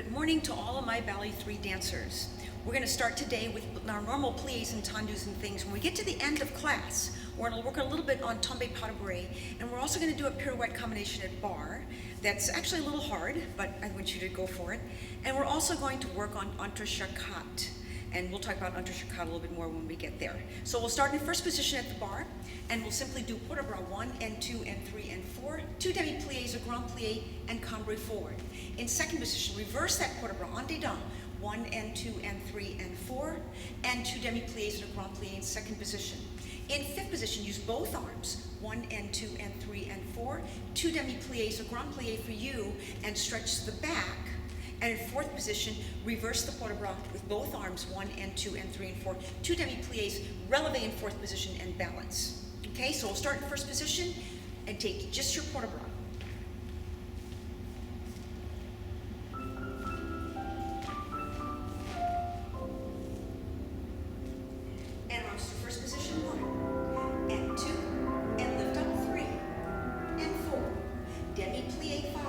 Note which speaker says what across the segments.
Speaker 1: Good morning to all of my Ballet III dancers. We're going to start today with our normal pliés and tendus and things. When we get to the end of class, we're going to work a little bit on tombe pas de Barre, and we're also going to do a pirouette combination at Barre. That's actually a little hard, but I want you to go for it. And we're also going to work on entrechat. And we'll talk about entrechat a little bit more when we get there. So we'll start in first position at the Barre, and we'll simply do port de bras 1 and 2 and 3 and 4, 2 demi-pliés, a grand plié, and cambre forward. In second position, reverse that port de bras en dedans, 1 and 2 and 3 and 4, and 2 demi-pliés and a grand plié in second position. In fifth position, use both arms, 1 and 2 and 3 and 4, 2 demi-pliés, a grand plié for you, and stretch the back. And in fourth position, reverse the port de bras with both arms, 1 and 2 and 3 and 4, 2 demi-pliés, releve in fourth position, and balance. Okay, so we'll start in first position and take just your port de bras. And arms to first position, 1 and 2, and lift up 3 and 4, demi-plié 5,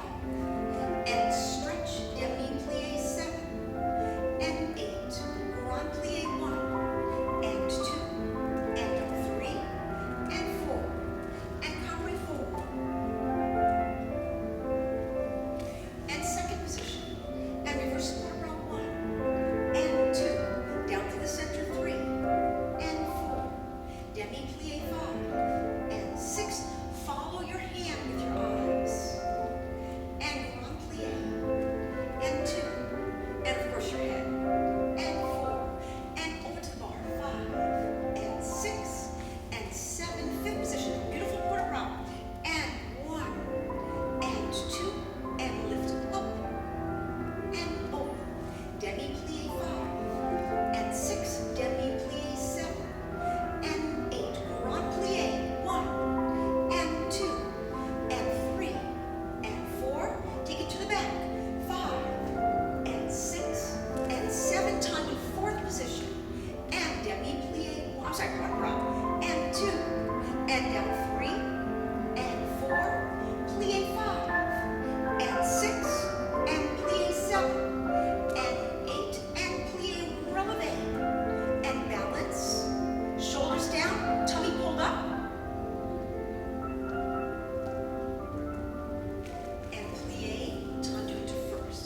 Speaker 1: and stretch, demi-plié 7, and 8, grand plié 1, and 2, and up 3, and 4, and cambre forward. And second position, and reverse port de bras 1, and 2, down to the center 3, and 4, demi-plié 5, and 6, follow your hand with your eyes, and grand plié, and 2, and of course your head, and 4, and over to the bar, 5, and 6, and 7, fifth position, beautiful port de bras, and 1, and 2, and lift up, and over, demi-plié 5, and 6, demi-plié 7, and 8, grand plié 1, and 2, and 3, and 4, take it to the back, 5, and 6, and 7 times in fourth position, and demi-plié 1, I'm sorry, port de bras, and 2, and down 3, and 4, plié 5, and 6, and plié 7, and 8, and plié releve, and balance, shoulders down, tummy pulled up, and plié, tendu to first.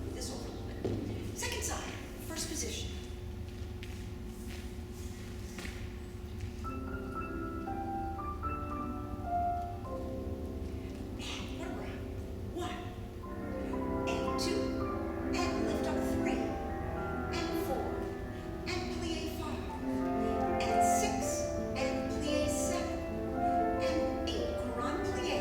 Speaker 1: Move this over a little bit. Second side, first position. And port de bras, 1, and 2, and lift up 3, and 4, and plié 5, and 6, and plié 7, and 8, grand plié.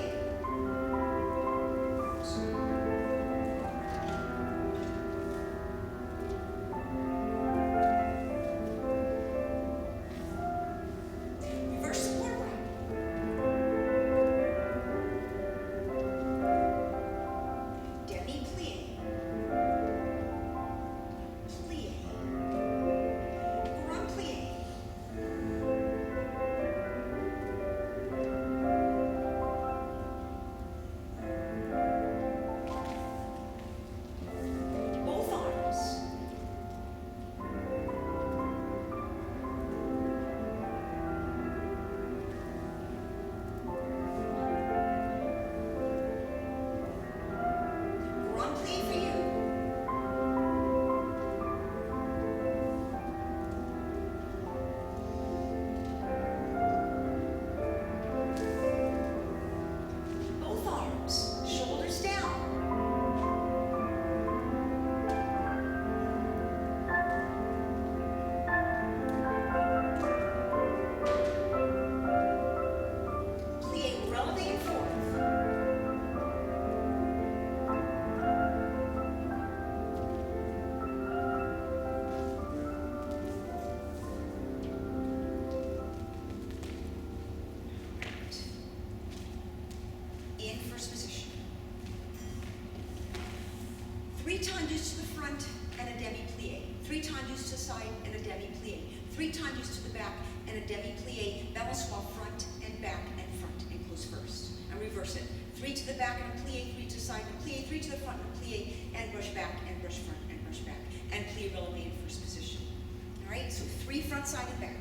Speaker 1: Reverse the port de bras. Demi-plié, plié, grand plié, both arms, grand plié for you. Both arms, shoulders down. Plié releve in fourth. In first position. 3 tendus to the front and a demi-plié. 3 tendus to the side and a demi-plié. 3 tendus to the back and a demi-plié. Balance while front and back and front and close first. And reverse it. 3 to the back, and a plie, 3 to the side, and a plie, 3 to the front, and a plie, and brush back, and brush front, and brush back, and plie releve in first position. All right, so 3 front, side, and back.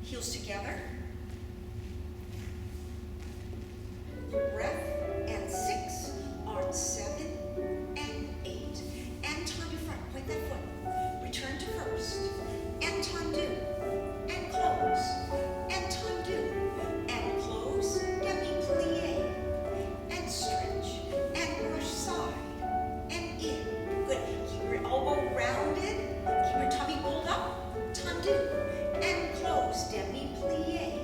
Speaker 1: Heels together. Breath, and 6, arms 7, and 8. And tendu front, point that foot. Return to first, and tendu, and close, and tendu, and close, demi-plie, and stretch, and brush side, and in. Good, keep your elbow rounded, keep your tummy pulled up, tendu, and close, demi-plie,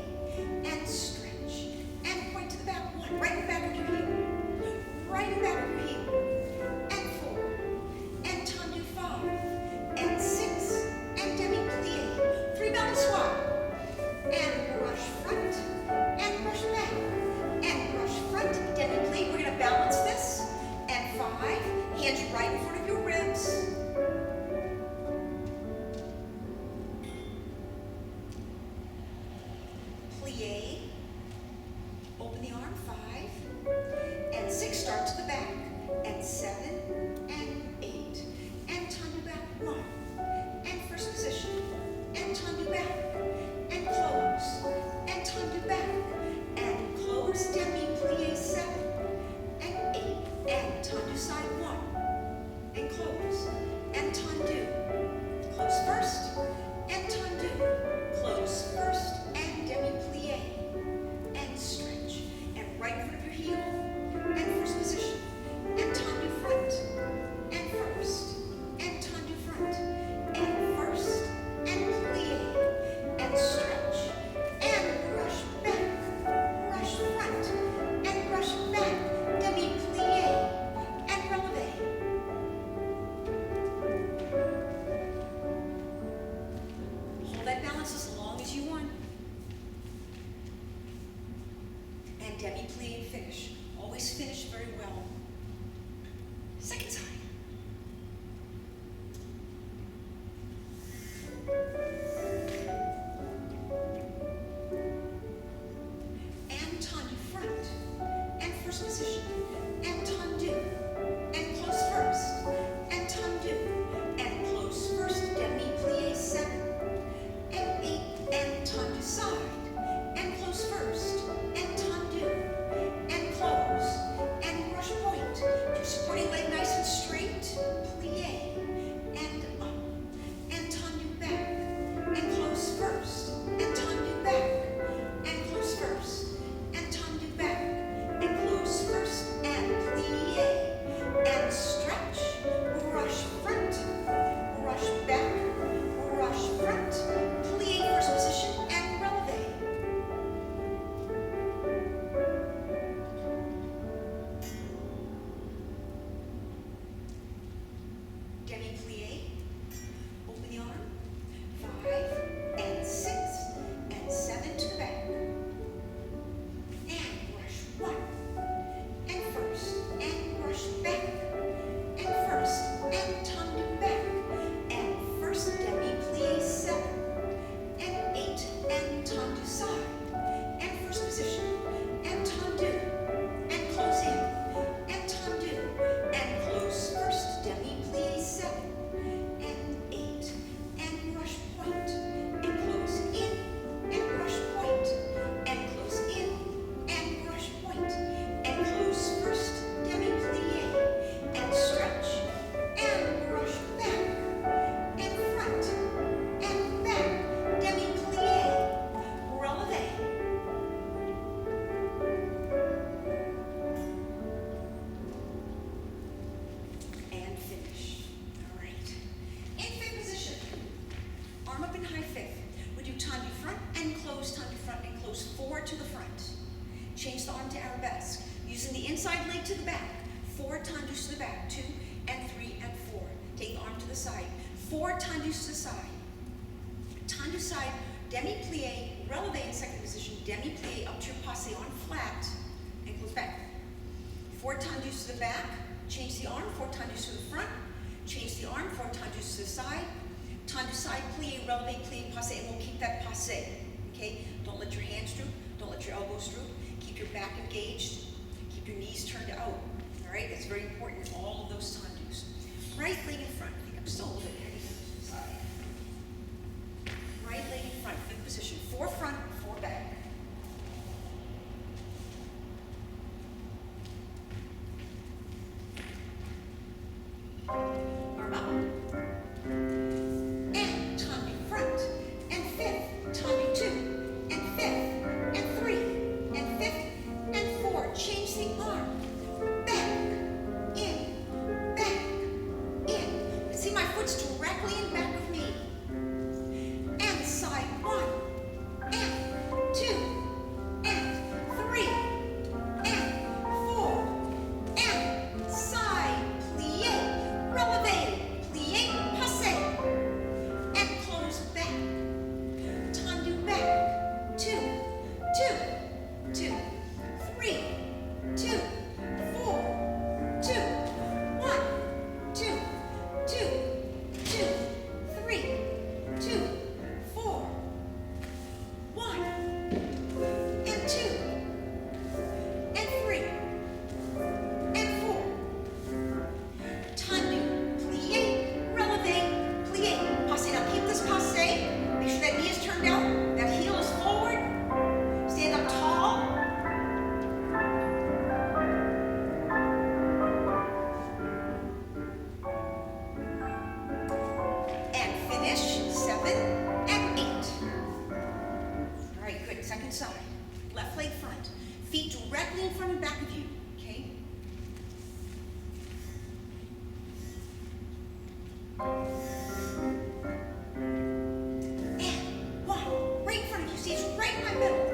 Speaker 1: and stretch, and point to the back, 1, right in the back of your heel, right in the back of your heel, and 4, and tendu 5, and 6, and demi-plie, 3 balance squat, and brush front, and brush back, and brush front, demi-plie. We're going to balance this, and 5, hands right in front of your ribs. Plie, open the arm, 5, and 6, start to the back, and 7, and 8, and tendu back, 1, and first position, and tendu back, and close, and tendu back, and close, demi-plie, 7, and 8, and tendu side, 1, and close, and tendu, close first, and tendu, close first, and demi-plie, and stretch, and right in front of your heel, and first position, and tendu front, and first, and tendu front, and first, and plie, and stretch, and brush back, brush front, and brush back, demi-plie, and releve. Hold that balance as long as you want. And demi-plie and finish. Always finish very well. Second side. And tendu front, and first position, and tendu, and close first, and tendu, and close first, demi-plie, 7, and 8, and tendu side, and close first, and tendu, and close, and brush point. Keep supporting leg nice and straight, plie, and up, and tendu back, and close first, and tendu back, and close first, and tendu back, and close first, and plie, and stretch, brush front, brush back, brush front, plie first position, and releve. Demi-plie, open the arm, 5, and 6, and 7 to the back, and brush 1, and first, and brush back, and first, and tendu back, and first, demi-plie, 7, and 8, and tendu side, and first position, and tendu, and close in, and tendu, and close first, demi-plie, 7, and 8, and brush point, and close in, and brush point, and close in, and brush point, and close first, demi-plie, and stretch, and brush back, and front, and back, demi-plie, releve. And finish. All right. In fifth position, arm up in high fifth. We do tendu front and close, tendu front and close, 4 to the front. Change the arm to arabesque. Using the inside leg to the back. 4 tendus to the back, 2 and 3 and 4. Take the arm to the side. 4 tendus to the side. Tendu side, demi-plie, releve in second position, demi-plie up to your passe on flat, and close back. 4 tendus to the back, change the arm, 4 tendus to the front, change the arm, 4 tendus to the side, tendu side, plie, releve, plie, passe, and we'll keep that passe, okay? Don't let your hands droop, don't let your elbows droop. Keep your back engaged. Keep your knees turned out. All right, that's very important in all of those tendus. Right leg in front. I think I'm still a little bit heavy. Right leg in front, fifth position. 4 front, 4 back. Arm up. And tendu front. And fifth, tendu 2. And fifth, and 3. And fifth, and 4. Change the arm. Back, in, back, in. See my foot's directly in back of me. And side 1. And 2. And 3. And 4. And side, plie, releve, plie, passe. And close back. Tendu back. 2, 2, 2, 3, 2, 4, 2, 1, 2, 2, 2, 3, 2, 4, 1, and 2, and 3, and 4. Tendu, plie, releve, plie, passe. Now keep this passe. Make sure that knee is turned out, that heel is forward. Stand up tall. And finish 7 and 8. All right, good. Second side. Left leg front. Feet directly in front and back of you. Okay? And 1. Right in front of you. See, it's right in my middle.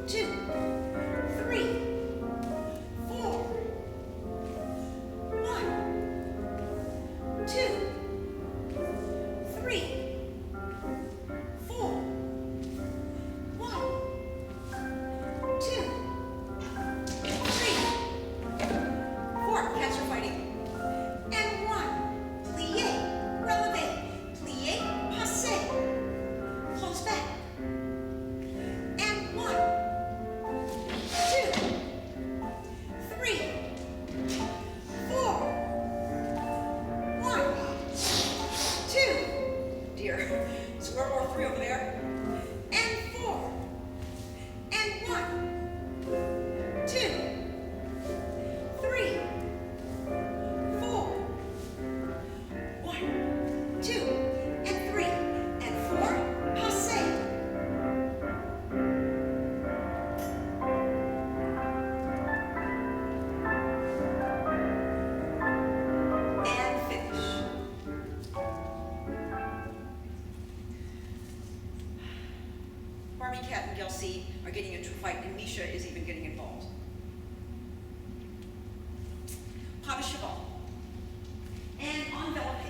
Speaker 1: 2, 3, 4. 1, 2, 3, 4. 1, 2, 3, 4. Cats are fighting. And 1. Plie, releve, plie, passe. Close back. And 1, 2, 3, 4. 1, 2. Dear. So we're more 3 over there. And 4. And 1, 2, 3, 4. 1, 2, and 3, and 4. Passe. And finish. Barbie, Cat, and Gelsey are getting into a fight, and Misha is even getting involved. Pas de cheval. And envelope.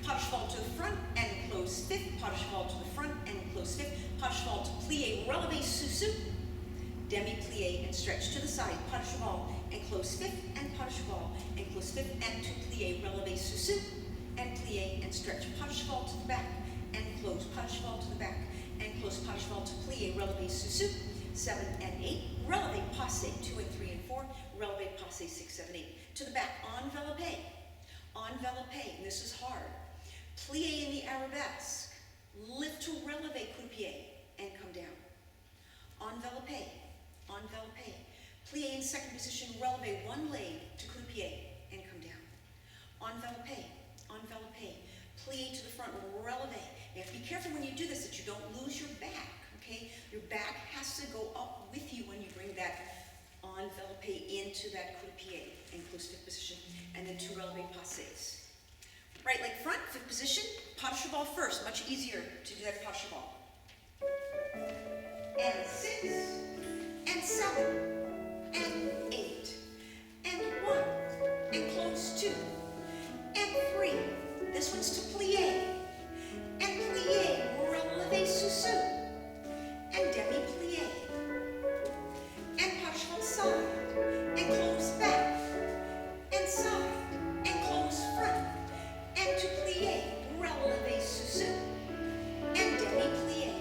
Speaker 1: Pas de cheval to the front and close fifth. Pas de cheval to the front and close fifth. Pas de cheval to plie, releve, sous. Demi plie and stretch to the side. Pas de cheval and close fifth. And pas de cheval and close fifth. And to plie, releve, sous. And plie and stretch. Pas de cheval to the back and close. Pas de cheval to the back and close. Pas de cheval to plie, releve, sous. 7 and 8. Releve, passe. 2 and 3 and 4. Releve, passe. 6, 7, 8. To the back. Envelope. Envelope. And this is hard. Plie in the arabesque. Lift to releve, coup-de-pied, and come down. Envelope. Envelope. Plie in second position. Releve one leg to coup-de-pied, and come down. Envelope. Envelope. Plie to the front. Releve. You have to be careful when you do this that you don't lose your back. Okay? Your back has to go up with you when you bring that envelope into that coup-de-pied and close fifth position, and then 2 releve passes. Right leg front, fifth position, pas de cheval first, much easier to do that pas de cheval. And 6, and 7, and 8, and 1, and close 2, and 3. This one's to plie, and plie, releve, sous, and demi plie, and pas de cheval side, and close back, and side, and close front, and to plie, releve, sous, and demi plie,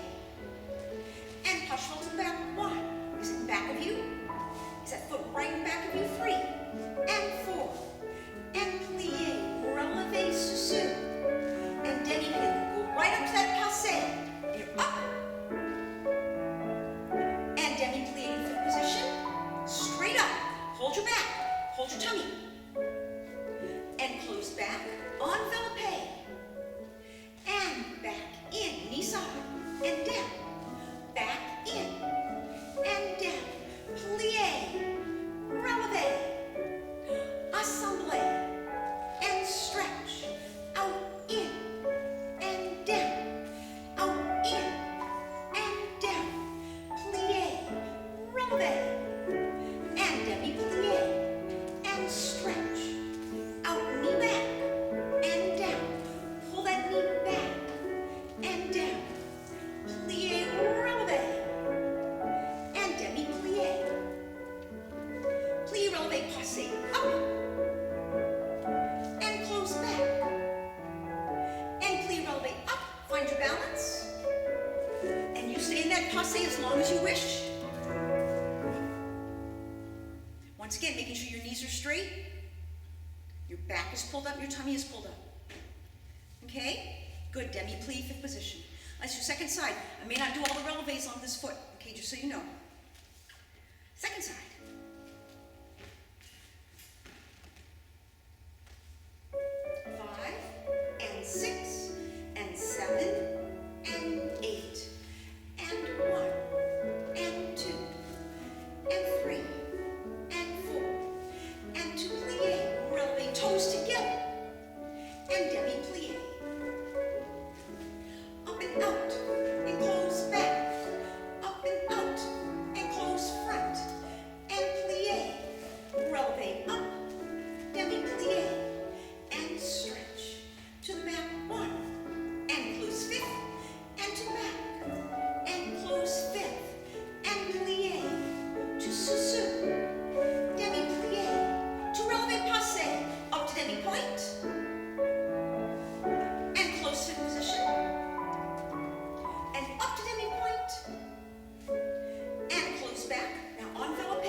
Speaker 1: and pas de cheval to back 1. Is it back of you? your balance. And you stay in that passe as long as you wish. Once again, making sure your knees are straight. Your back is pulled up, your tummy is pulled up. Okay? Good, demi-plie, fifth position. Let's do second side. I may not do all the releves on this foot, okay, just so you know. Second side. 5 and 6 and 7 and 8 and 1 and 2 and 3 and 4 and to plie, releve toes together and demi-plie. Up and out and close back, up and out and close front and plie, releve up, demi-plie and stretch to the back 1 and close fifth and to back and close fifth and plie to sous-sus, demi-plie to releve passe up to demi-point and close fifth position and up to demi-point and close back. Now envelope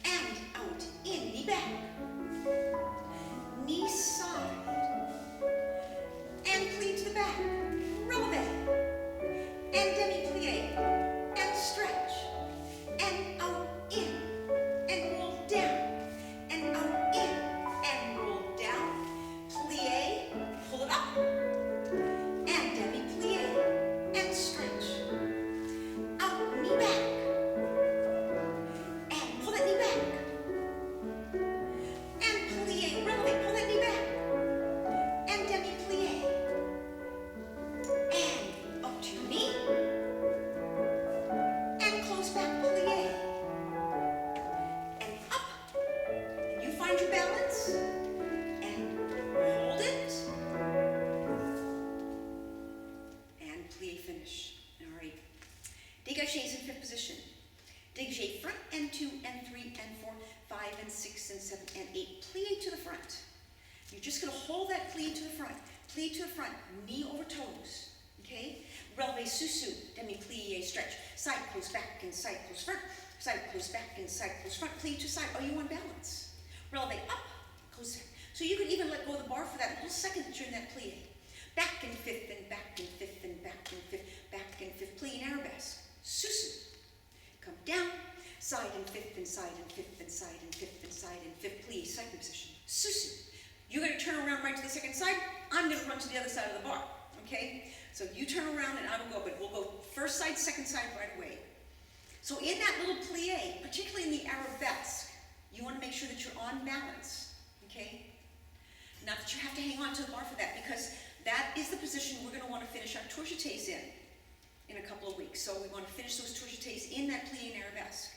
Speaker 1: and out in knee back, knee side and plie to the back, releve and demi-plie and stretch and out in and roll down and out in and roll down, plie, pull it up and demi-plie and stretch, out knee back and pull that knee back and plie, releve, pull that knee back and demi-plie and up to your knee and close back, plie and up, and you find your balance and hold it and plie, finish. All right. Dégagés in fifth position. Dégagé front and 2 and 3 and 4, 5 and 6 and 7 and 8. Plie to the front. You're just going to hold that plie to the front. Plie to the front, knee over toes. Okay? Releve sous-sus, demi-plie, stretch. Side close back and side close front. Side close back and side close front. Plie to side. Are you on balance? Releve up, close back. So you could even let go of the bar for that whole second that you're in that plie. Back and fifth and back and fifth and back and fifth, back and fifth. Plie in arabesque. Sous-sus. Come down, side and fifth and side and fifth and side and fifth and side and fifth, plie, second position. Sous-sus. You're going to turn around right to the second side. I'm going to run to the other side of the bar. Okay? So you turn around and I will go, but we'll go first side, second side right away. So in that little plie, particularly in the arabesque, you want to make sure that you're on balance. Okay? Not that you have to hang on to the bar for that, because that is the position we're going to want to finish our tourgetés in a couple of weeks. So we want to finish those tourgetés in that plie and arabesque.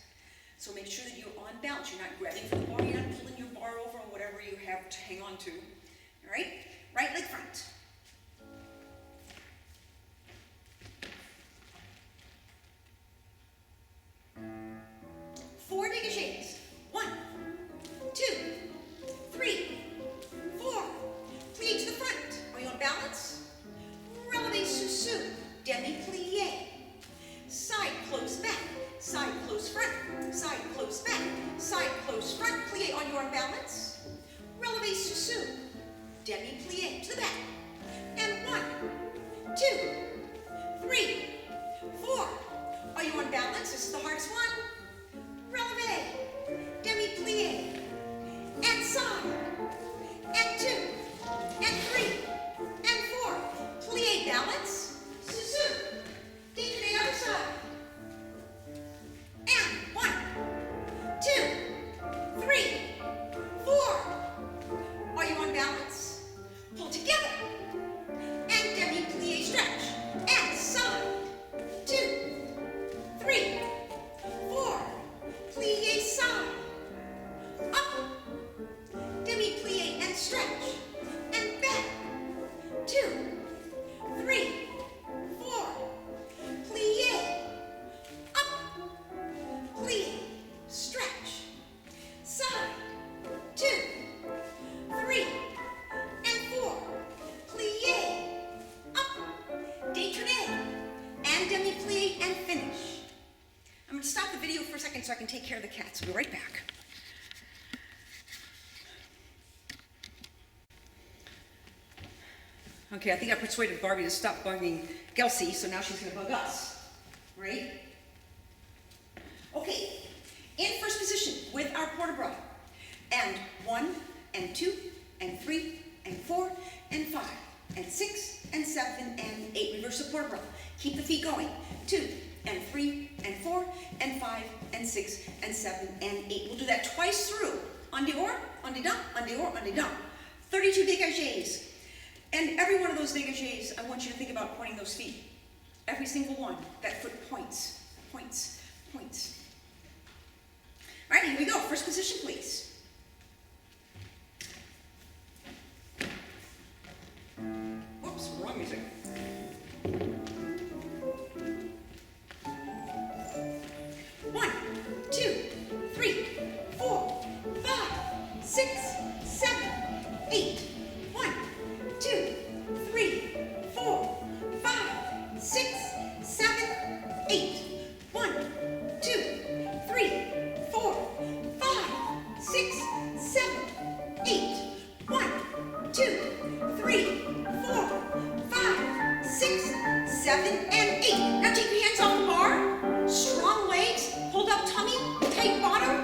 Speaker 1: So make sure that you're on balance. You're not grabbing for the bar, you're not pulling your bar over or whatever you have to hang on to. All right? Right leg front. Four dégagés. 1, 2, 3, 4. Plie to the front. Are you on balance? Releve sous-sus, demi-plie. Side close back, side close front, side close back, side close front. Plie. Are you on balance? Releve sous-sus, demi-plie to the back. And 1, 2, 3, 4. Are you on balance? This is the hardest one. Releve, demi-plie, and side, and 2, and 3, and 4. Plie, balance, sous-sus, deep to the other side. And 1, 2, 3, 4. Are you on balance? Pull together. care of the cats. We'll be right back. Okay, I think I persuaded Barbie to stop bugging Gelsey, so now she's going to bug us, right? Okay, in first position with our port-de-bras. And 1, and 2, and 3, and 4, and 5, and 6, and 7, and 8. Reverse the port-de-bras. Keep the feet going. 2, and 3, and 4, and 5, and 6, and 7, and 8. We'll do that twice through. En dehors, en dedans, en dehors, en dedans. 32 dégagés. And every one of those dégagés, I want you to think about pointing those feet. Every single one. That foot points, points, points. All right, here we go. First position, please. Whoops, wrong music. 1, 2, 3, 4, 5, 6, 7, 8. 1, 2, 3, 4, 5, 6, 7, 8. 1, 2, 3, 4, 5, 6, 7, 8. 1, 2, 3, 4, 5, 6, 7, and 8. Now take your hands off the bar. Strong legs. Hold up tummy. Tight bottom.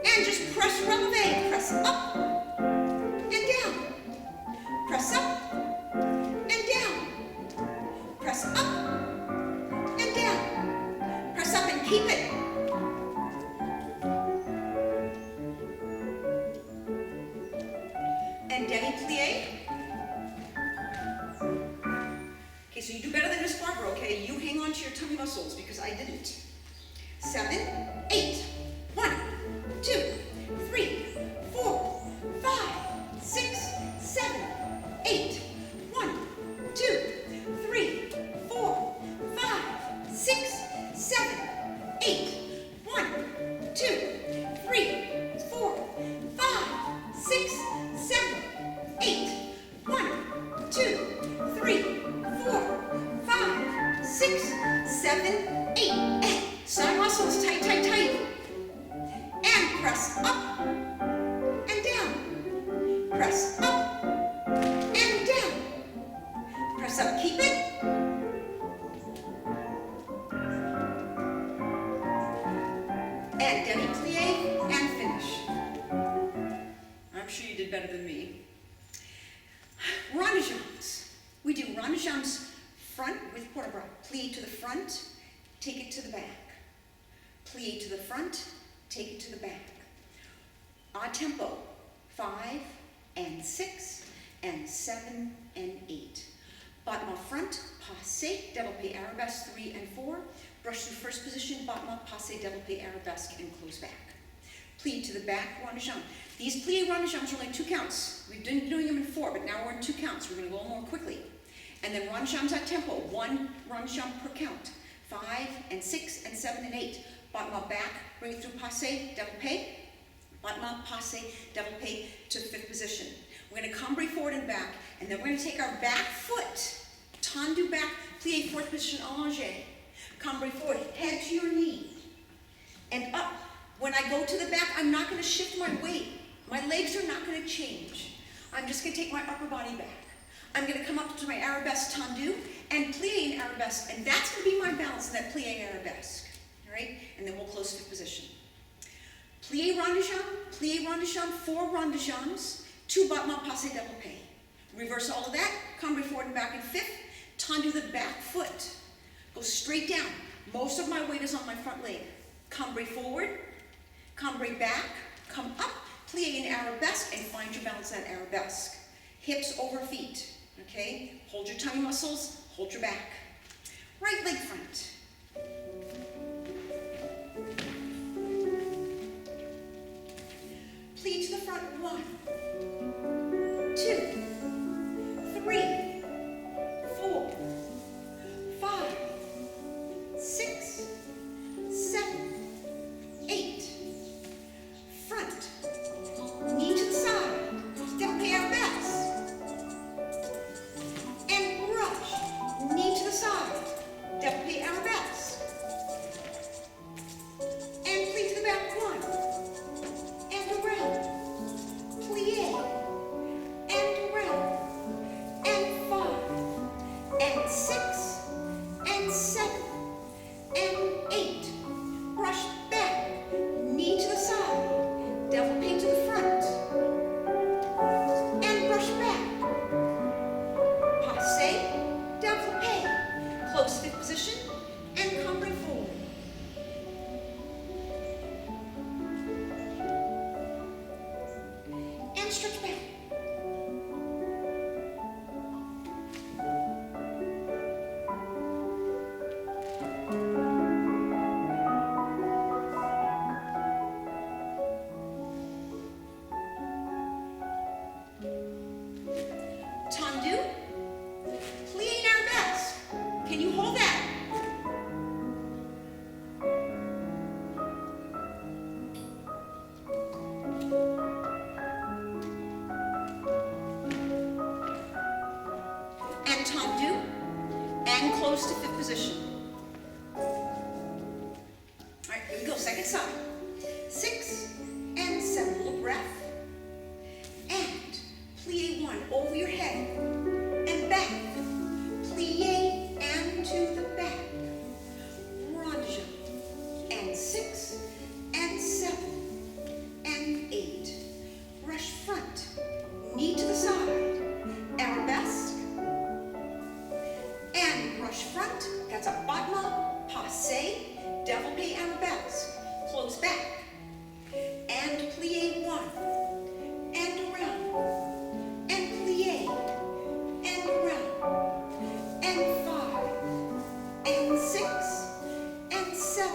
Speaker 1: And just press releve. Press up and down. Press up and down. Press up and down. Press up and keep it. And demi-plie. Okay, so you do better than Miss Barbara, okay? You hang on to your tummy muscles because I didn't. 7, 8. 1, 2, 3, 4, 5, 6, 7, 8. 1, 2, 3, 4, 5, 6, 7, 8. 1, 2, 3, 4, 5, 6, 7, 8. 1, 2, 3, 4, 5, 6, 7, 8. And side muscles, tight, tight, tight. And press up and down. Press up and down. Press up, keep it. And demi-plie and finish. I'm sure you did better than me. Rondejambes. We do rondejambes front with port-de-bras. Plie to the front, take it to the back. Plie to the front, take it to the back. A tempo. 5, and 6, and 7, and 8. Battement front, passé, développé arabesque 3 and 4. Brush through first position, battement, passé, développé arabesque, and close back. Plie to the back, rondejambe. These plie rondejambes are only 2 counts. We've been doing them in 4, but now we're in 2 counts. We're going to go more quickly. And then rondejambes at tempo, 1 rondejambe per count. 5, and 6, and 7, and 8. Battement back, bring it through passé, développé. Battement, passé, développé to 5th position. We're going to cambre forward and back, and then we're going to take our back foot, tendu back, plie 4th position, allongé. Cambre forward, head to your knee, and up. When I go to the back, I'm not going to shift my weight. My legs are not going to change. I'm just going to take my upper body back. I'm going to come up to my arabesque tendu and plie an arabesque, and that's going to be my balance in that plie arabesque. All right? And then we'll close 5th position. Plie rondejambe, 4 rondejambes, 2 battement passé développé. Reverse all of that, cambre forward and back in 5th, tendu the back foot. Go straight down. Most of my weight is on my front leg. Cambre forward, cambre back, come up, plie an arabesque, and find your balance in that arabesque. Hips over feet, okay? Hold your tummy muscles, hold your back. Right leg front. Plie to the front, 1, 2, 3, 4, 5, 6, 7, 8. Front, knee to the side, développé arabesque. And brush, knee to the side, développé arabesque. position, and cambray forward. And stretch back. Tendu, plie en arabesque. Can you hold that? And tendu, and close to fifth position. All right, here we go, second side. 6 and 7, little breath. And plie 1 over your head and back. Plie and to the back. Ronde. And 6 and 7 and 8. Rush front. Knee to the side. Arabesque. And rush front. That's a battement, passe, développé arabesque. Close back. And plie 1. And around. And plie. And around. And 5. And 6. And 7.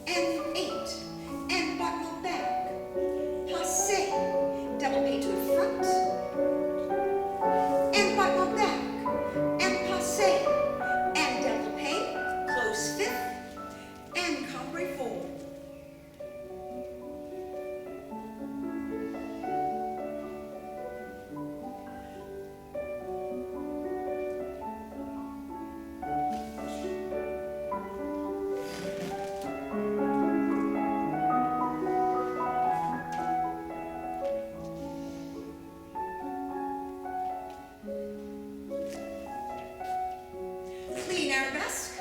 Speaker 1: And 8. And battement back. Passe. Développé to the front. And battement back. And passe. And développé. Close fifth. And cambray forward. Plie en arabesque.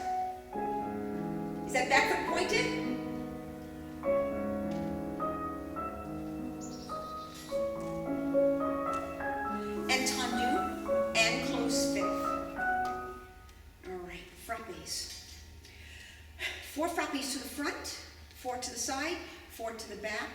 Speaker 1: Is that back foot pointed? And tendu, and close fifth. All right, frappes. 4 frappes to the front, 4 to the side, 4 to the back,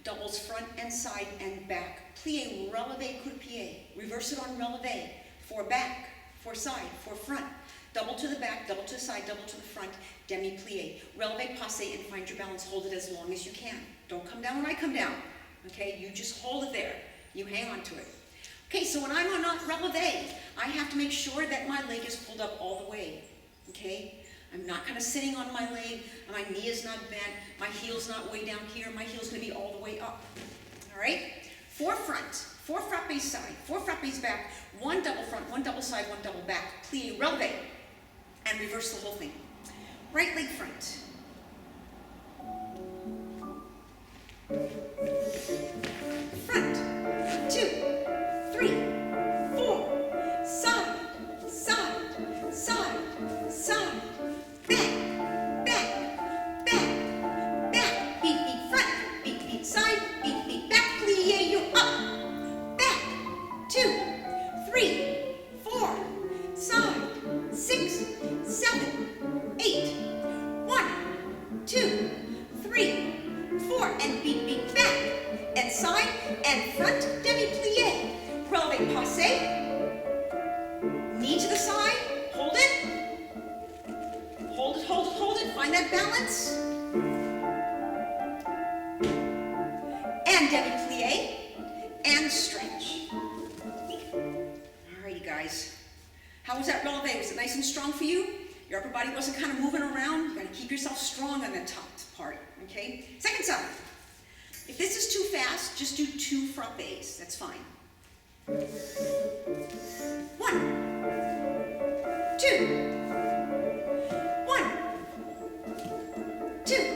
Speaker 1: doubles front and side and back. Plie, relevé, coup de pied. Reverse it on relevé. 4 back, 4 side, 4 front. Double to the back, double to the side, double to the front, demi-plie. Relevé, passe, and find your balance. Hold it as long as you can. Don't come down when I come down. Okay, you just hold it there. You hang on to it. Okay, so when I'm on relevé, I have to make sure that my leg is pulled up all the way. Okay? I'm not kind of sitting on my leg, my knee is not bent, my heel's not way down here, my heel's going to be all the way up. All right? 4 front, 4 frappes side, 4 frappes back, 1 double front, 1 double side, 1 double back. Plie, relevé, and reverse the whole thing. Right leg front. Front, 2, 3, 4, side, side, side, side, back, back, back, back, beat, beat, front, beat, beat, side, beat, beat, back, plie you up, back, 2, 3, 4, side, 6, 7, 8, 1, 2, 3, 4, and beat, beat, back, and side, and front, demi-plie, relevé, passe, knee to the side, hold it, hold it, hold it, hold it, find that balance, and demi-plie, and stretch. Alrighty guys, how was that relevé? Was it nice and strong for you? Your upper body wasn't kind of moving around? You gotta keep yourself strong on the top part, okay? Second side. If this is too fast, just do 2 frappes, that's fine. 1, 2, 1, 2.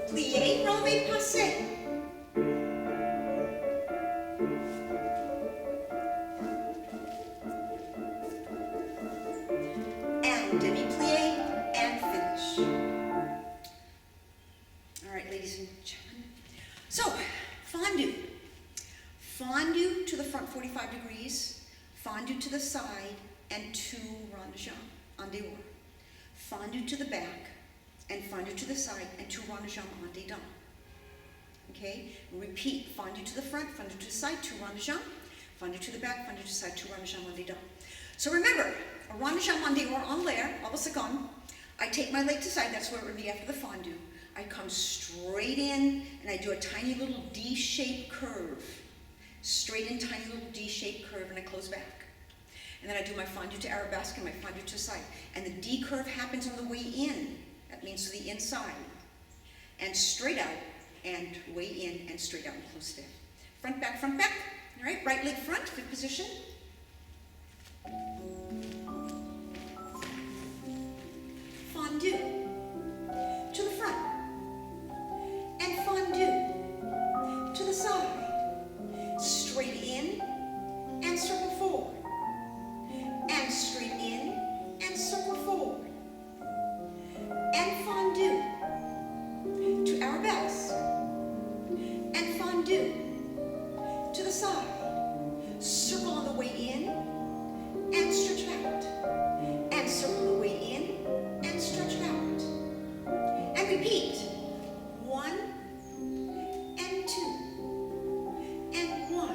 Speaker 1: Plie, relevé, passe. ladies and gentlemen. So, fondue. Fondue to the front 45 degrees, fondue to the side, and 2 rond de jambe en dehors. Fondue to the back, and fondue to the side, and 2 rond de jambe en dedans. Okay, repeat, fondue to the front, fondue to the side, 2 rond de jambe, fondue to the back, fondue to the side, 2 rond de jambe en dedans. So remember, a rond de jambe en dehors en l'air, à la seconde. I take my leg to side, that's where it would be after the fondue. I come straight in, and I do a tiny little D-shaped curve. Straight in, tiny little D-shaped curve, and I close back. And then I do my fondue to arabesque and my fondue to the side. And the D curve happens on the way in. That means to the inside. And straight out, and way in, and straight out, and close fifth. Front, back, front, back. All right, right leg front, fifth position. Fondue to the front. And fondue to the side. Straight in, and circle forward. And straight in, and circle forward. And fondue to arabesque. And fondue to the side. Circle on the way in, and stretch it out. And circle on the way in, and stretch it out. And repeat. 1, and 2. And 1,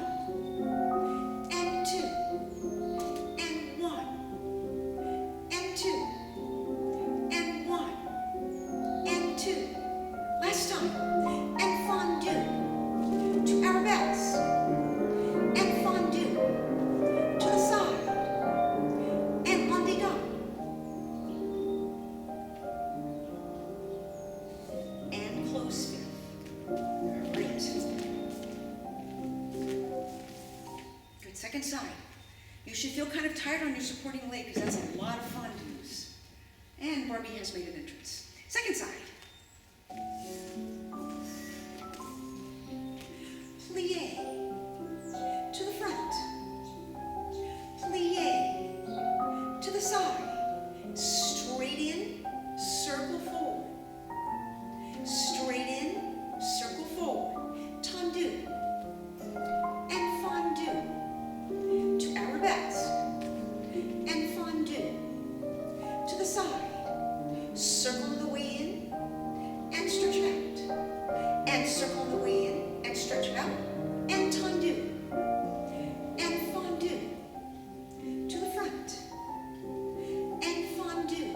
Speaker 1: and 2, and 1, and 2, and 1, and 2. Last time. And fondue to arabesque. And fondue to the side. And on dedans. And close fifth. Great. Good, second side. You should feel kind of tired on your supporting leg because that's a lot of fondues. And Barbie has made an entrance. Second side. Plie to the front. Plie to the side. Straight in, circle forward. Straight in, circle forward. Tendu. And fondue to arabesque. And fondue to the side. Circle on the way in, and stretch it out. And circle on the way in, and stretch it out. And tendu. And fondue to the front. And fondue.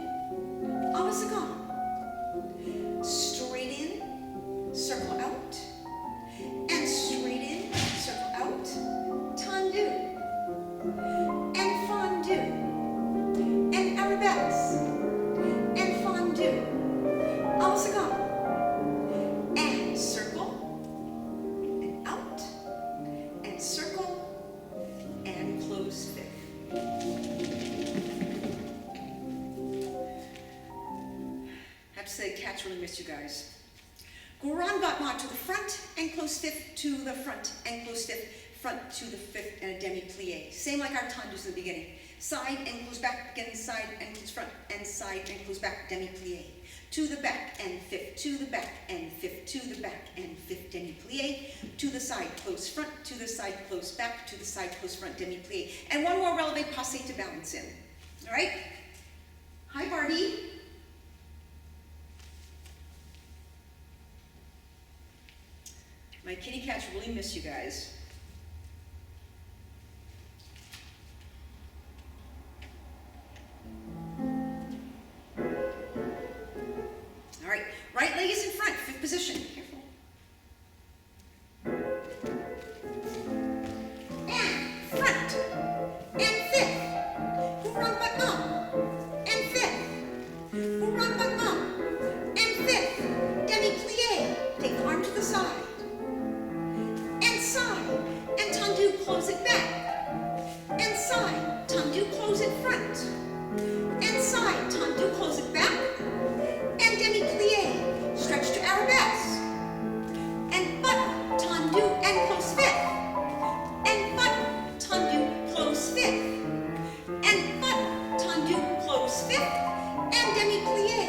Speaker 1: En la seconde. Straight in, circle out. And straight in, circle out. Tendu. And fondue. And arabesque. And fondue. En la seconde. And circle. And out. And circle. And close fifth. I have to say, cats really miss you guys. Grand battement to the front and close fifth to the front and close fifth, front to the fifth, and a demi-plie. Same like our tendus in the beginning. Side and close back, again side and close front, and side and close back, demi-plie. To the back and fifth, to the back and fifth, to the back and fifth, demi-plie. To the side, close front, to the side, close back, to the side, close front, demi-plie. And one more releve passé to balance in. All right? Hi, Barbie. My kitty cats really miss you guys. All right, right leg is in front, fifth position. Careful. And front, and fifth. Courant battement, and fifth. Courant battement, and fifth. Demi-plie. Take the arm to the side. And side, and tendu, close it back. And side, tendu, close it front. And side, tendu, close it back. And demi-plie, stretch to arabesque. And button, tendu, and close fifth. And button, tendu, close fifth. And button, tendu, close fifth. And demi-plie.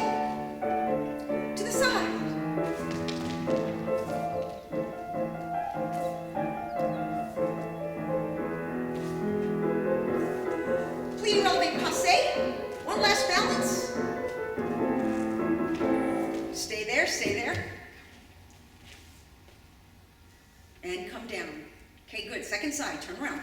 Speaker 1: To the side. and come down. Okay, good. Second side, turn around.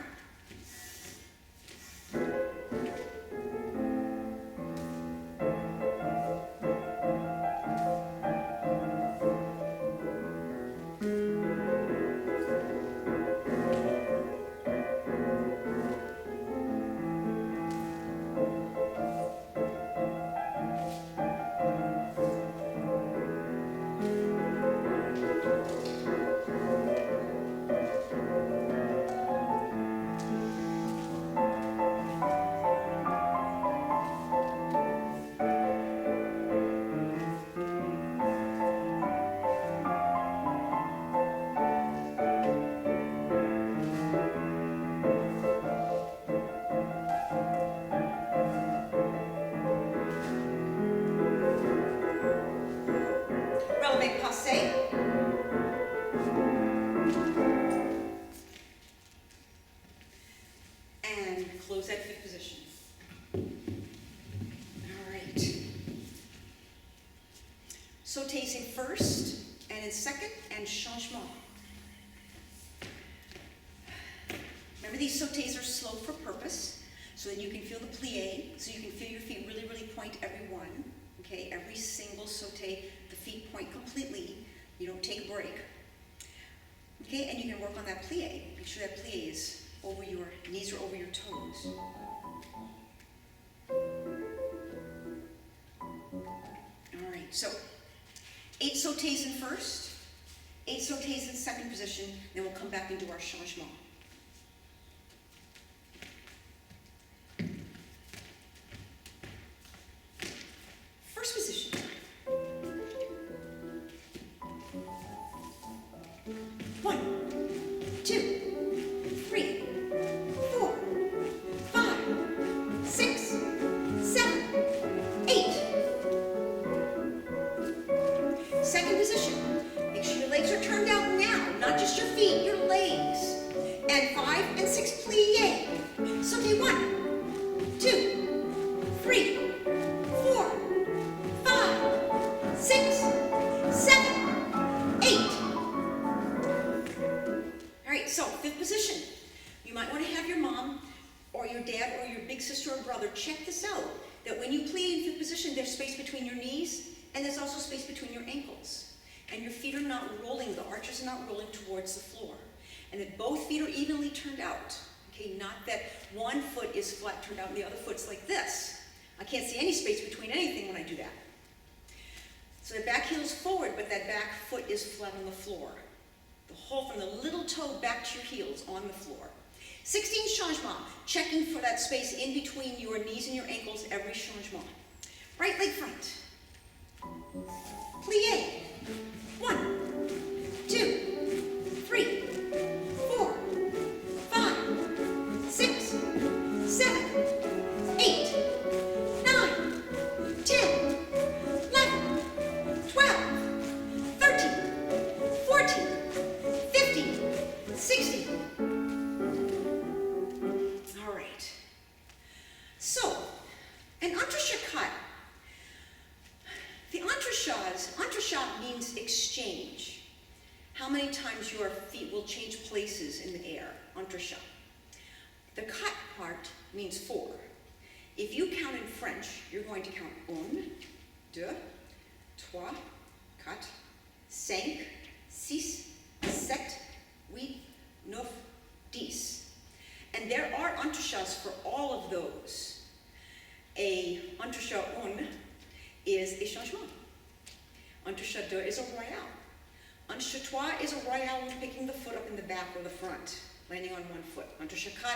Speaker 1: Releve passe. And close that fifth position. All right. Sautés in first and in second and changement. Remember, these sautés are slow for purpose, so that you can feel the plie, so you can feel your feet really, really point every one. Okay, every single sauté, the feet point completely. You don't take a break. Okay, and you can work on that plie. Make sure that plie is over your knees or over your toes. All right, so 8 sautés in first, 8 sautés in second position, then we'll come back and do our changement. First position. 1, 2, 3, 4, 5, 6, 7, 8. Second position. Make sure your legs are turned out now, not just your feet, your legs. And 5 and 6 plie. Sauté 1, 2, 3, 4, 5, 6, 7, 8. All right, so fifth position. You might want to have your mom or your dad or your big sister or brother check this out, that when you plie in fifth position, there's space between your knees and there's also space between your ankles. And your feet are not rolling, the arches are not rolling towards the floor. And that both feet are evenly turned out. Okay, not that one foot is flat turned out and the other foot's like this. I can't see any space between anything when I do that. So the back heel is forward, but that back foot is flat on the floor. The whole, from the little toe back to your heels on the floor. 16 changement, checking for that space in between your knees and your ankles every changement. Right leg front. Plie. 1, 2, 3, 4, 5, 6, 7, 8, 9, 10, 11, 12, 13, 14, 15, 16. All right. So, an entrechat. The entrechat means exchange. How many times your feet will change places in the air, entrechat. The cut part means 4. If you count in French, you're going to count 1, 2, 3, 4, 5, 6, 7, 8, 9, 10. And there are entrechats for all of those. A entrechat 1 is a changement. Entrechat 2 is a royale. Entrechat 3 is a royale with picking the foot up in the back or the front, landing on one foot. Entrechat 4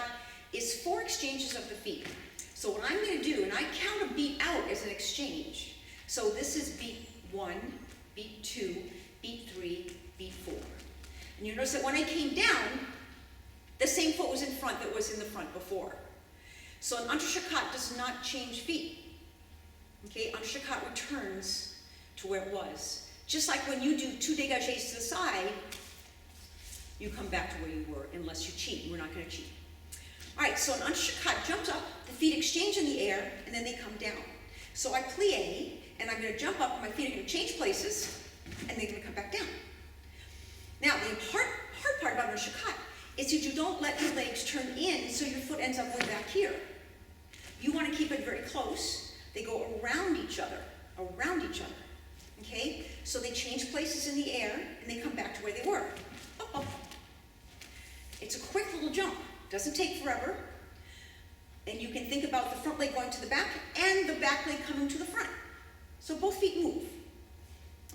Speaker 1: is 4 exchanges of the feet. So what I'm going to do, and I count a beat out as an exchange. So this is beat 1, beat 2, beat 3, beat 4. And you notice that when I came down, the same foot was in front that was in the front before. So an entrechat does not change feet. Okay, entrechat returns to where it was. Just like when you do 2 dégagés to the side, you come back to where you were, unless you cheat. We're not going to cheat. All right, so an entrechat jumps up, the feet exchange in the air, and then they come down. So I plie, and I'm going to jump up, and my feet are going to change places, and they're going to come back down. Now, the hard part about is that you don't let your legs turn in so your foot ends up way back here. You want to keep it very close. They go around each other, okay? So they change places in the air, and they come back to where they were. Up, up. It's a quick little jump. Doesn't take forever. And you can think about the front leg going to the back and the back leg coming to the front. So both feet move.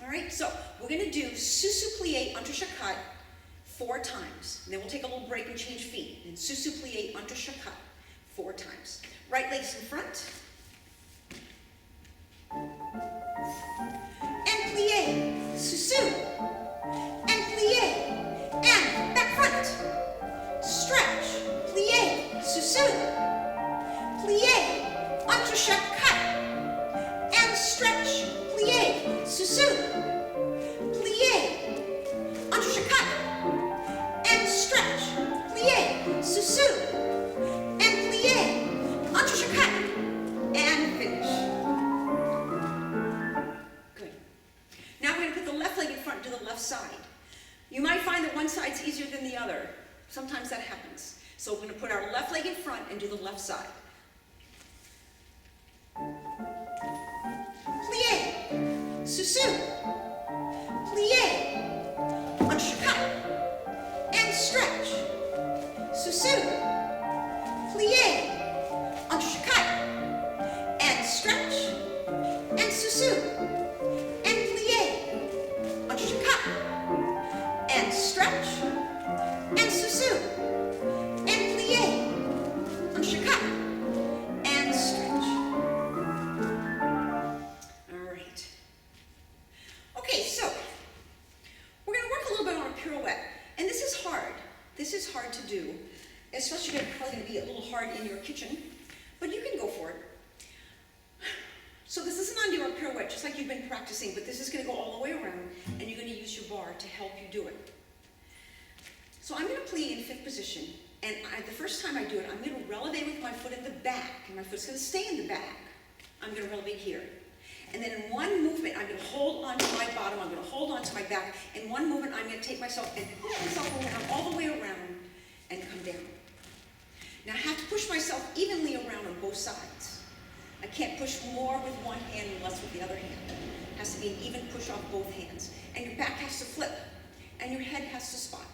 Speaker 1: All right, so we're going to do Susu plie entrechakat 4 times. And then we'll take a little break and change feet. And Susu plie entrechakat 4 times. Right leg's in front. And plie, Susu. And plie. And back front. Stretch, plie, Susu. Plie, entrechakat. And stretch, plie, Susu. Plie, entrechakat. And stretch, plie, Susu. And plie, entrechakat. And finish. Good. Now we're going to put the left leg in front to the left side. You might find that one side's easier than the other. Sometimes that happens. So we're going to put our left leg in front and do the left side. Plie, Susu, plie, entrechakat, and stretch. Susu, plie, entrechakat, and stretch, and Susu, and plie, entrechakat, and stretch, and Susu, and plie, entrechakat, and stretch. All right. Okay, so we're going to work a little bit on a pirouette, and this is hard. This is hard to do, especially probably going to be a little hard in your kitchen, but you can go for it. So this is an undo pirouette, just like you've been practicing, but this is going to go all the way around, and you're going to use your bar to help you do it. So I'm going to plie in 5th position, and the first time I do it, I'm going to releve with my foot in the back, and my foot's going to stay in the back. I'm going to releve here. And then in one movement, I'm going to hold on to my bottom, I'm going to hold on to my back. In one movement, I'm going to take myself and push myself around, all the way around, and come down. Now I have to push myself evenly around on both sides. I can't push more with one hand and less with the other hand. It has to be an even push off both hands. And your back has to flip, and your head has to spot.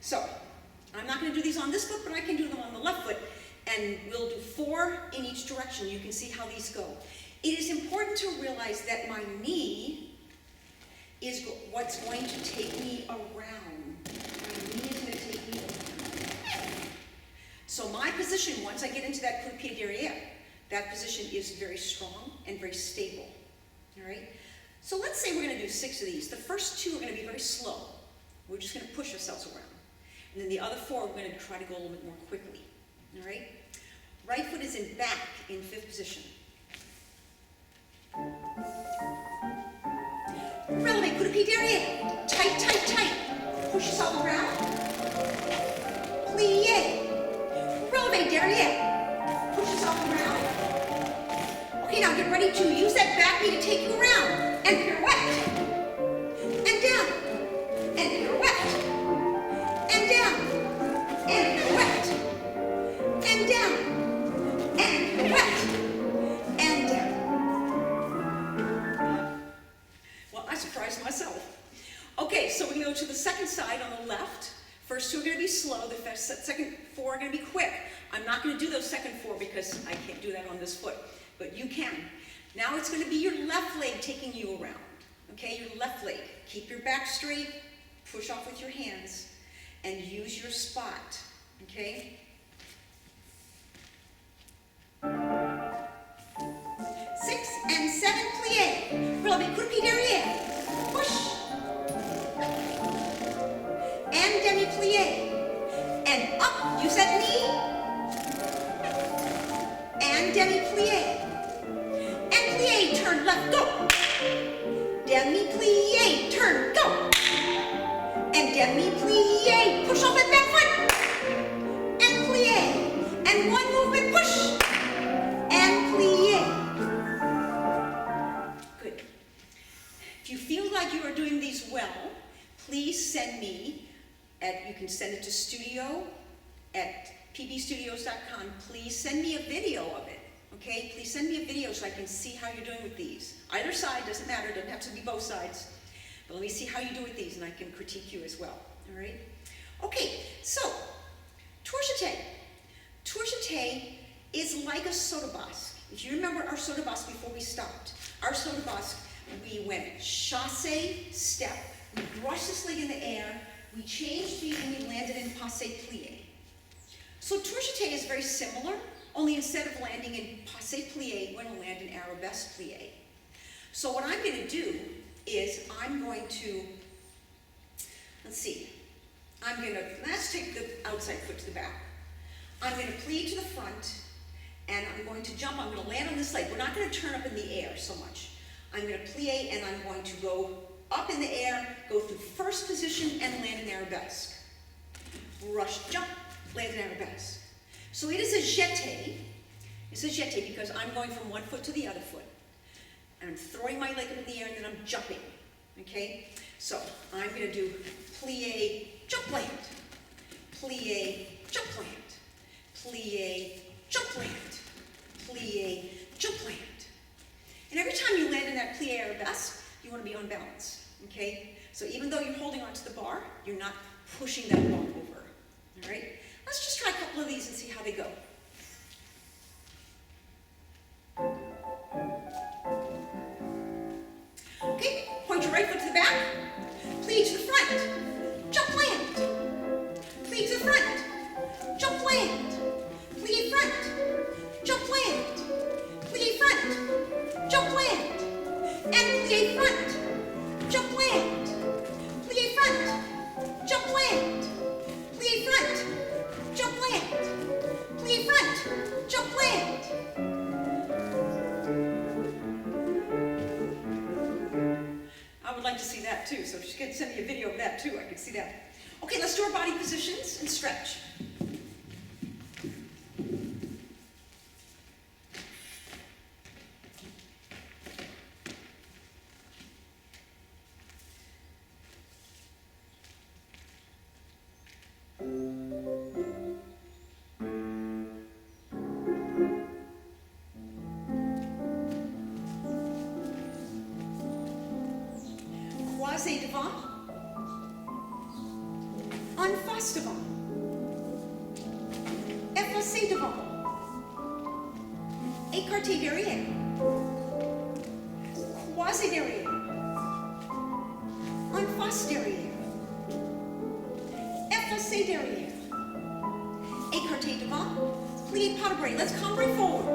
Speaker 1: So, I'm not going to do these on this foot, but I can do them on the left foot, and we'll do 4 in each direction. You can see how these go. It is important to realize that my knee is what's going to take me around. My knee is going to take me around. So my position, once I get into that coup de pied derrière, that position is very strong and very stable. All right? So let's say we're going to do 6 of these. The first 2 are going to be very slow. We're just going to push ourselves around. And then the other 4, we're going to try to go a little bit more quickly. All right? Right foot is in back in 5th position. Releve, coup de pied derrière. Tight, tight, tight. Push yourself around. Plie. Releve derrière. Push yourself around. Okay, now get ready to use that back knee to take you around. And pirouette. And down. And pirouette. And down. And pirouette. And down. And pirouette. And down. Well, I surprised myself. Okay, so we're going to go to the second side on the left. First 2 are going to be slow. The second 4 are going to be quick. I'm not going to do those second 4 because I can't do that on this foot, but you can. Now it's going to be your left leg taking you around. Okay, your left leg. Keep your back straight, push off with your hands, and use your spot. Okay? 6 and 7 plie. Releve, coup de pied derrière. Push. And demi-plie. And up, use that knee. And demi-plie. And plie, turn left, go. Demi-plie, turn, go. And demi-plie, push off that back foot. And plie. And one movement, push. And plie. Good. If you feel like you are doing these well, please send me You can send it to studio@pbstudios.com. Please send me a video of it, okay? Please send me a video so I can see how you're doing with these. Either side, doesn't matter, doesn't have to be both sides. But let me see how you do with these and I can critique you as well, all right? Okay, so, tourgette. Tourgette is like a soda basque. If you remember our soda basque before we stopped, our soda basque, we went chassé, step, we brushed this leg in the air, we changed feet, and we landed in passé plié. So tourgette is very similar, only instead of landing in passé plié, we're going to land in arabesque plié. So what I'm going to do is I'm going to, let's take the outside foot to the back. I'm going to plie to the front, and I'm going to jump. I'm going to land on this leg. We're not going to turn up in the air so much. I'm going to plie, and I'm going to go up in the air, go through first position, and land in arabesque. Rush, jump, land in arabesque. So it is a jeté. It's a jeté because I'm going from one foot to the other foot. And I'm throwing my leg up in the air, and then I'm jumping. Okay? So I'm going to do plie, jump, land. Plie, jump, land. Plie, jump, land. Plie, jump, land. And every time you land in that plie arabesque, you want to be on balance. Okay? So even though you're holding onto the bar, you're not pushing that bar over. All right? Let's just try a couple of these and see how they go. Okay, point your right foot to the back, plie to the front, jump, land, plie to the front, jump, land, plie front, jump, land, plie front, jump, land, and plie front, jump, land, plie front, jump, land, plie front, jump, land, plie front, jump, land. I would like to see that too, so if you could send me a video of that too, I could see that. Okay, let's do our body positions and stretch. Croisé devant, en face devant, effacé devant, écarté derrière, croisé derrière, en face derrière, effacé derrière, écarté devant, plie pas de bras. Let's cambre forward.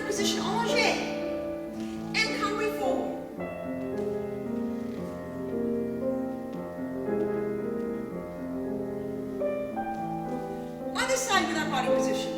Speaker 1: Position allongé, and cambre forward. Other side with our body positions.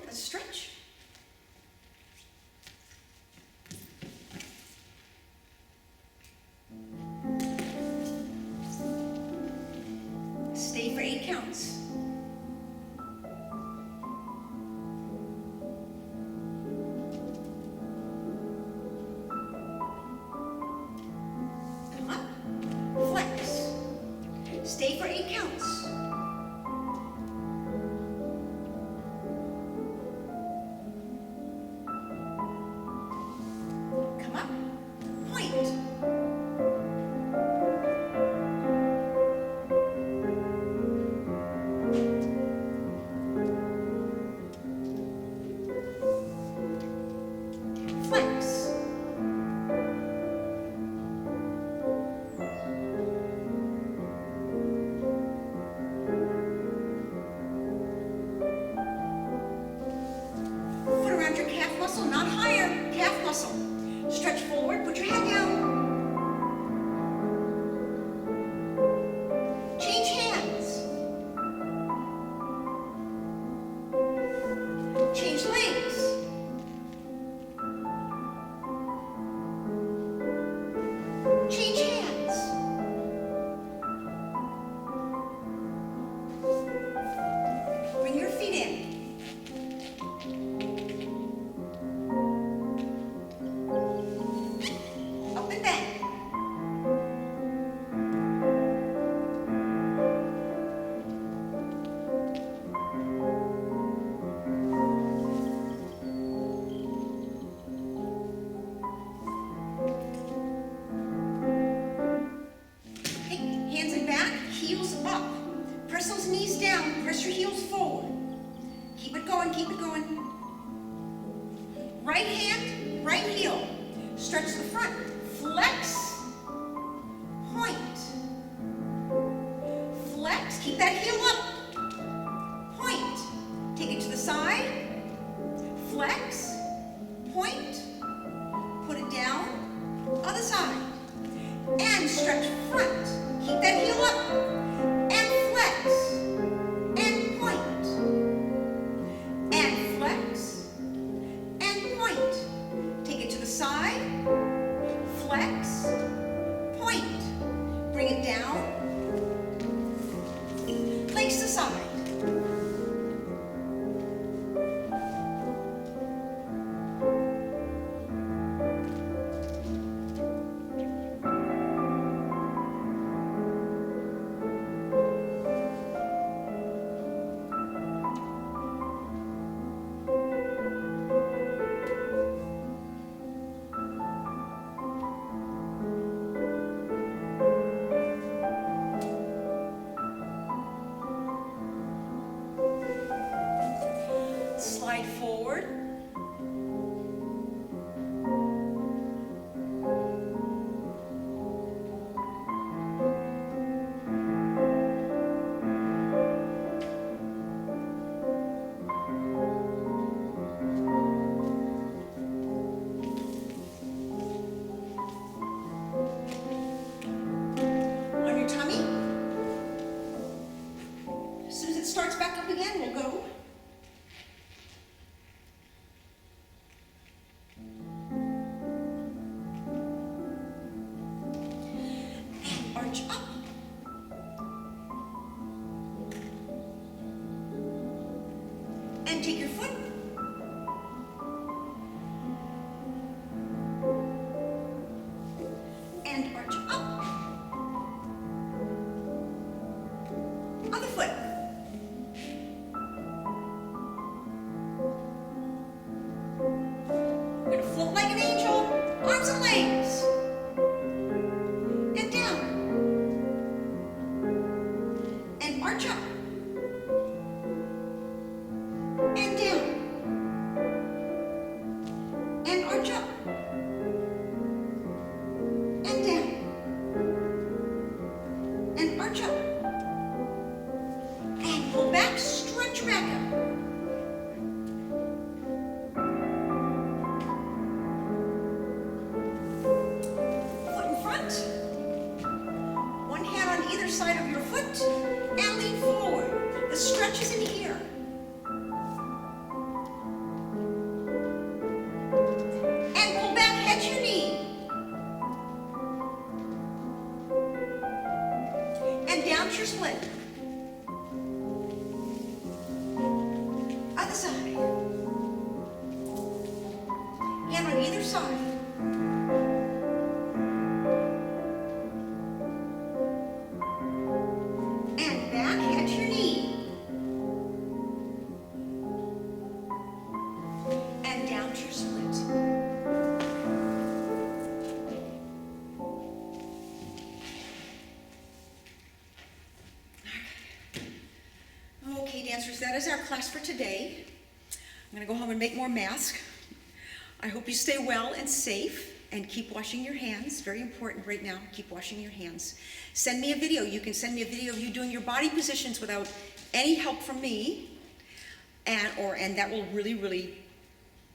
Speaker 1: Let's stretch. Stay for 8 counts. Come up. Flex. Stay for 8 counts. muscle. Stretch forward, put your hand down. Change hands. Change legs. Change hands. Bring your feet in. Up and back. Hands and back, heels up. Press those knees down, press your heels forward. Keep it going, keep it going. Right hand, right heel. Stretch the front, flex, point. Flex, keep that heel up. Point. Take it to the side, flex, point. Put it down, other side. And stretch front. Keep that heel up. And flex. And point. And flex. And point. Take it to the side. Flex. Point. Bring it down. Legs to side. Slide forward. On your tummy. As soon as it starts back up again, we'll go. Arch up. And take your foot. And arch up. Other foot. We're going to float like an angel. Arms and legs. And down. And arch up. And down. And arch up. And down. And arch up. And pull back, stretch back up. Foot in front. One hand on either side of your foot. And lean forward. The stretch is in here. And pull back, head to your knee. And down to your split. Other side. Hand on either side. And back, head to your knee. And down to your split. Okay, dancers, that is our class for today. I'm going to go home and make more masks. I hope you stay well and safe and keep washing your hands. Very important right now, keep washing your hands. Send me a video. You can send me a video of you doing your body positions without any help from me. And that will really, really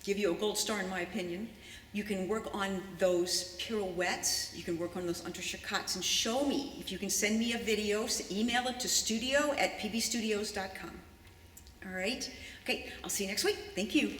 Speaker 1: give you a gold star in my opinion. You can work on those pirouettes, you can work on those entrechats and show me. If you can send me a video, email it to studio@pbstudios.com. All right? Okay, I'll see you next week. Thank you.